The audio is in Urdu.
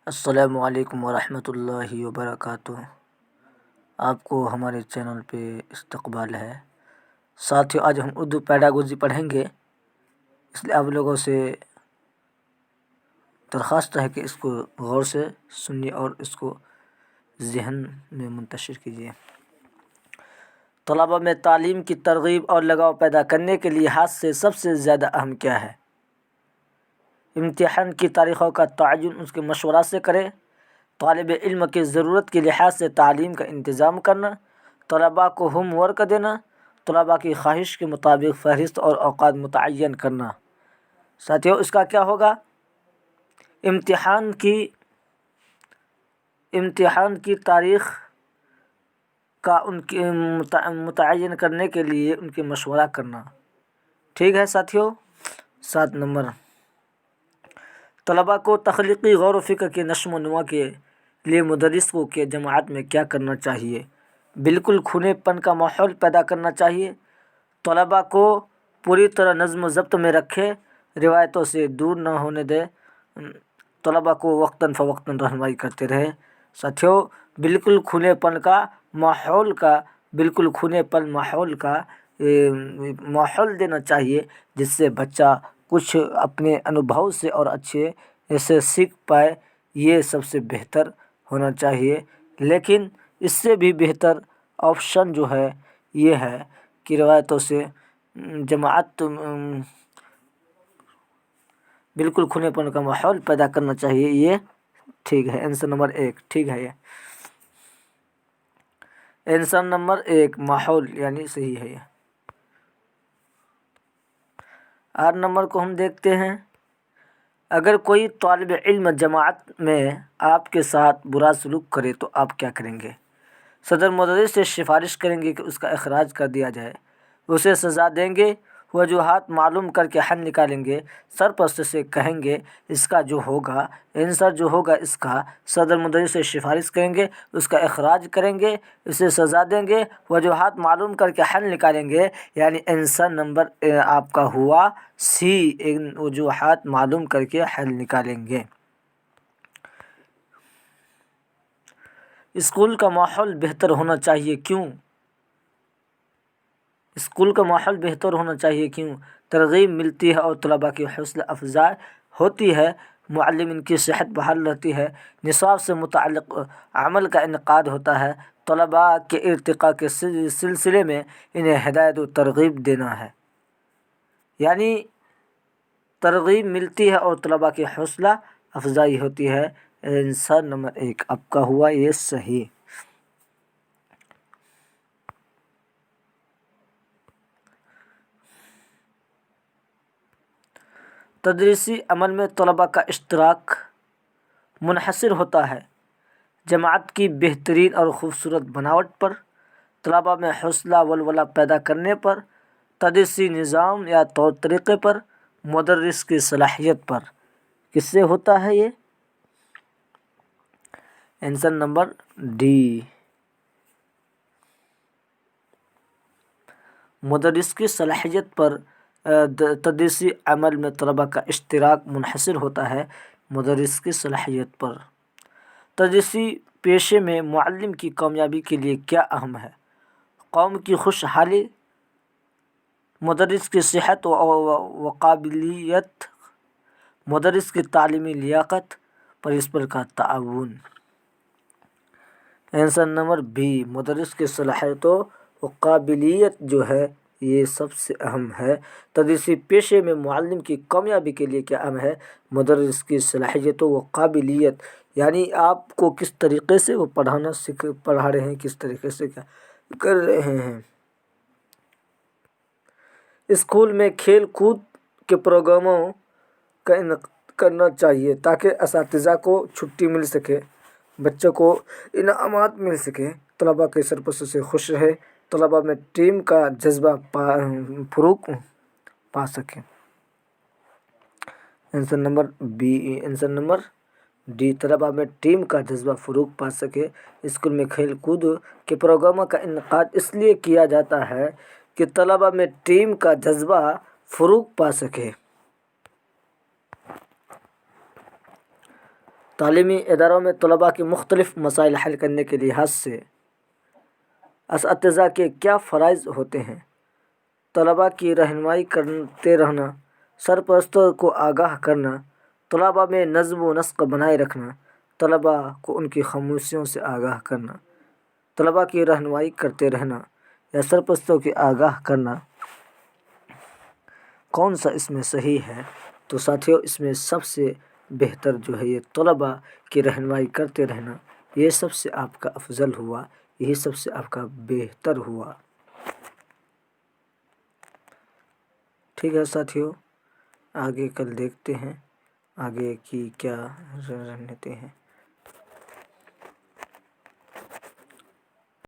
السلام علیکم ورحمۃ اللہ وبرکاتہ۔ آپ کو ہمارے چینل پہ استقبال ہے۔ ساتھیو، آج ہم اردو پیڈاگوجی پڑھیں گے، اس لیے آپ لوگوں سے درخواست ہے کہ اس کو غور سے سنیے اور اس کو ذہن میں منتشر کیجیے۔ طلباء میں تعلیم کی ترغیب اور لگاؤ پیدا کرنے کے لحاظ سے سب سے زیادہ اہم کیا ہے؟ امتحان کی تاریخوں کا تعین اس کے مشورہ سے کرے، طالب علم کی ضرورت کے لحاظ سے تعلیم کا انتظام کرنا، طلباء کو ہوم ورک دینا، طلباء کی خواہش کے مطابق فہرست اور اوقات متعین کرنا۔ ساتھیو، اس کا کیا ہوگا؟ امتحان کی تاریخ کا ان کی متعین کرنے کے لیے ان کی مشورہ کرنا۔ ٹھیک ہے ساتھیو۔ 7 نمبر، طلباء کو تخلیقی غور و فکر کے نشو و نما کے لیے مدرس کو کے جماعت میں کیا کرنا چاہیے؟ بالکل کھلے پن کا ماحول پیدا کرنا چاہیے، طلباء کو پوری طرح نظم و ضبط میں رکھے، روایتوں سے دور نہ ہونے دے، طلباء کو وقتاً فوقتاً رہنمائی کرتے رہے۔ ساتھیو، بالکل کھلے پن کا ماحول دینا چاہیے، جس سے بچہ کچھ اپنے انوبھو سے اور اچھے سے سیکھ پائے، یہ سب سے بہتر ہونا چاہیے۔ لیکن اس سے بھی بہتر آپشن جو ہے یہ ہے کہ روایتوں سے جماعت بالکل کھلے پن کا ماحول پیدا کرنا چاہیے۔ یہ ٹھیک ہے، آنسر نمبر 1 ٹھیک ہے۔ یہ آنسر نمبر 1 ماحول یعنی صحیح ہے۔ یہ 8 نمبر کو ہم دیکھتے ہیں۔ اگر کوئی طالب علم جماعت میں آپ کے ساتھ برا سلوک کرے تو آپ کیا کریں گے؟ صدر مدرس سے سفارش کریں گے کہ اس کا اخراج کر دیا جائے، اسے سزا دیں گے، وجوہات معلوم کر کے حل نکالیں گے، سرپرست سے کہیں گے اس کا جو ہوگا آنسر جو ہوگا اس کا صدر مدرس سے سفارش کریں گے، اس کا اخراج کریں گے، اسے سزا دیں گے، وجوہات معلوم کر کے حل نکالیں گے، یعنی آنسر نمبر آپ کا ہوا سی، وجوہات معلوم کر کے حل نکالیں گے۔ اسکول کا ماحول بہتر ہونا چاہیے کیوں؟ اسکول کا ماحول بہتر ہونا چاہیے کیوں؟ ترغیب ملتی ہے اور طلباء کی حوصلہ افزائی ہوتی ہے، معلمین کی صحت بحال رہتی ہے، نصاب سے متعلق عمل کا انعقاد ہوتا ہے، طلباء کے ارتقاء کے سلسلے میں انہیں ہدایت و ترغیب دینا ہے، یعنی ترغیب ملتی ہے اور طلباء کی حوصلہ افزائی ہوتی ہے۔ آنسر نمبر 1 آپ کا ہوا یہ صحیح۔ تدریسی عمل میں طلباء کا اشتراک منحصر ہوتا ہے جماعت کی بہترین اور خوبصورت بناوٹ پر، طلباء میں حوصلہ ولولہ پیدا کرنے پر، تدریسی نظام یا طور طریقے پر، مدرس کی صلاحیت پر۔ کس سے ہوتا ہے یہ؟ آنسر نمبر ڈی، مدرس کی صلاحیت پر تدریسی عمل میں طلباء کا اشتراک منحصر ہوتا ہے مدرس کی صلاحیت پر۔ تدریسی پیشے میں معلم کی کامیابی کے لیے کیا اہم ہے؟ قوم کی خوشحالی، مدرس کی صحت و قابلیت، مدرس کی تعلیمی لیاقت، پرسپر کا تعاون۔ آنسر نمبر بی، مدرس کی صلاحیت و قابلیت جو ہے یہ سب سے اہم ہے۔ تدریسی پیشے میں معلم کی کامیابی کے لیے کیا اہم ہے؟ مدرس کی صلاحیت و قابلیت، یعنی آپ کو کس طریقے سے وہ پڑھا رہے ہیں، کس طریقے سے کیا کر رہے ہیں۔ اسکول میں کھیل کود کے پروگراموں کا انعقاد کرنا چاہیے تاکہ اساتذہ کو چھٹی مل سکے، بچوں کو انعامات مل سکیں، طلباء کے سرپرست سے خوش رہے، طلباء میں ٹیم کا جذبہ فروغ پا سکیں۔ Answer number be, answer number D, طلباء میں ٹیم کا جذبہ فروغ پا سکے۔ اسکول میں کھیل کود کے پروگراموں کا انعقاد اس لیے کیا جاتا ہے کہ طلباء میں ٹیم کا جذبہ فروغ پا سکے۔ تعلیمی اداروں میں طلباء کے مختلف مسائل حل کرنے کے لحاظ سے اساتذہ کے کیا فرائض ہوتے ہیں؟ طلباء کی رہنمائی کرتے رہنا، سرپرستوں کو آگاہ کرنا، طلباء میں نظم و نسق بنائے رکھنا، طلباء کو ان کی خاموشیوں سے آگاہ کرنا، طلباء کی رہنمائی کرتے رہنا یا سرپرستوں کی آگاہ کرنا، کون سا اس میں صحیح ہے؟ تو ساتھیوں، اس میں سب سے بہتر جو ہے یہ طلباء کی رہنمائی کرتے رہنا، یہ سب سے آپ کا افضل ہوا، یہی سب سے آپ کا بہتر ہوا۔ ٹھیک ہے ساتھیوں، آگے کل دیکھتے ہیں آگے کی کیا رنیتیں ہیں۔